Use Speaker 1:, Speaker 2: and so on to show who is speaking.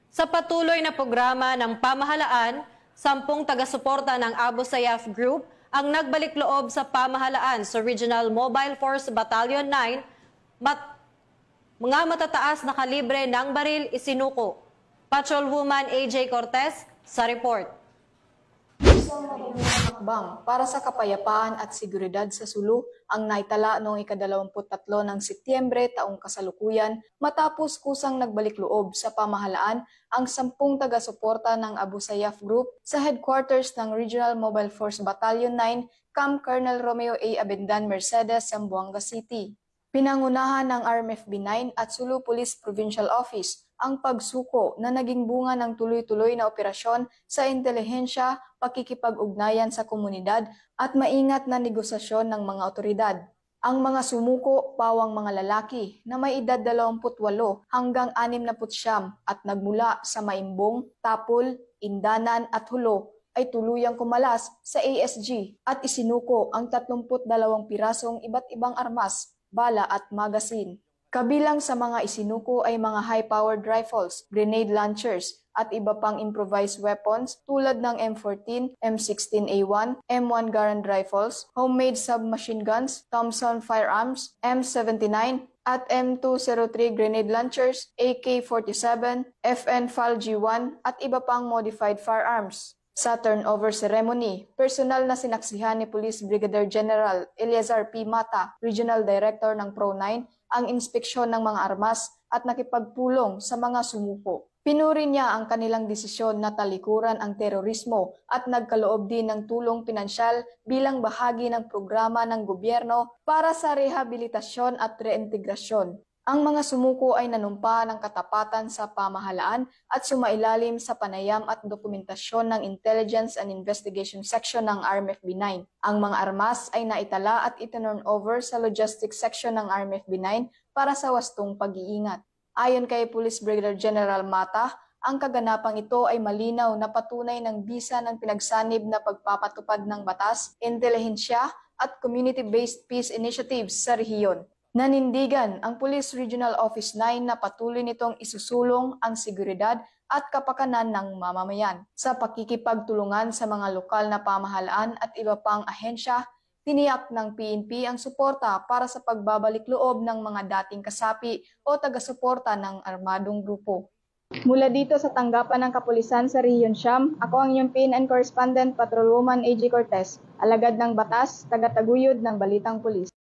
Speaker 1: Sa patuloy na programa ng pamahalaan, 10 taga-suporta ng Abu Sayyaf Group ang nagbalik loob sa pamahalaan sa Regional Mobile Force Battalion 9, mga matataas na kalibre ng baril isinuko. Patrolwoman AJ Cortez sa report.
Speaker 2: Isang matutulong hakbang para sa kapayapaan at seguridad sa Sulu ang naitala noong ika-23 ng Setyembre taong kasalukuyan matapos kusang nagbalik loob sa pamahalaan ang 10 taga-suporta ng Abu Sayyaf Group sa headquarters ng Regional Mobile Force Battalion 9, Camp Colonel Romeo A. Abendan Mercedes, Zamboanga City. Pinangunahan ng RMFB 9 at Sulu Police Provincial Office ang pagsuko na naging bunga ng tuloy-tuloy na operasyon sa intelihensya, pakikipag-ugnayan sa komunidad at maingat na negosasyon ng mga otoridad. Ang mga sumuko, pawang mga lalaki na may edad 28 hanggang 69 at nagmula sa Maimbong, Tapul, Indanan at Hulo ay tuluyang kumalas sa ASG at isinuko ang 32 pirasong iba't ibang armas, bala at magasin. Kabilang sa mga isinuko ay mga high-powered rifles, grenade launchers, at iba pang improvised weapons tulad ng M14, M16A1, M1 Garand rifles, homemade submachine guns, Thompson firearms, M79, at M203 grenade launchers, AK-47, FN FAL G1, at iba pang modified firearms. Sa turnover ceremony, personal na sinaksihan ni Police Brigadier General Eleazar P. Mata, Regional Director ng Pro-9, ang inspeksyon ng mga armas at nakipagpulong sa mga sumuko. Pinuri niya ang kanilang desisyon na talikuran ang terorismo at nagkaloob din ng tulong pinansyal bilang bahagi ng programa ng gobyerno para sa rehabilitasyon at reintegrasyon. Ang mga sumuko ay nanumpa ng katapatan sa pamahalaan at sumailalim sa panayam at dokumentasyon ng Intelligence and Investigation Section ng RMFB 9. Ang mga armas ay naitala at itinurn over sa Logistics Section ng RMFB 9 para sa wastong pag-iingat. Ayon kay Police Brigadier General Mata, ang kaganapang ito ay malinaw na patunay ng bisa ng pinagsanib na pagpapatupad ng batas, intelihensya at community-based peace initiatives sa rehiyon. Nanindigan ang Police Regional Office 9 na patuloy nitong isusulong ang seguridad at kapakanan ng mamamayan. Sa pakikipagtulungan sa mga lokal na pamahalaan at iba pang ahensya, tiniyak ng PNP ang suporta para sa pagbabalik loob ng mga dating kasapi o taga-suporta ng armadong grupo. Mula dito sa tanggapan ng kapulisan sa Rehiyon Siyam, ako ang inyong PNN Correspondent Patrolwoman AJ Cortez, alagad ng batas, taga-taguyod ng Balitang Pulis.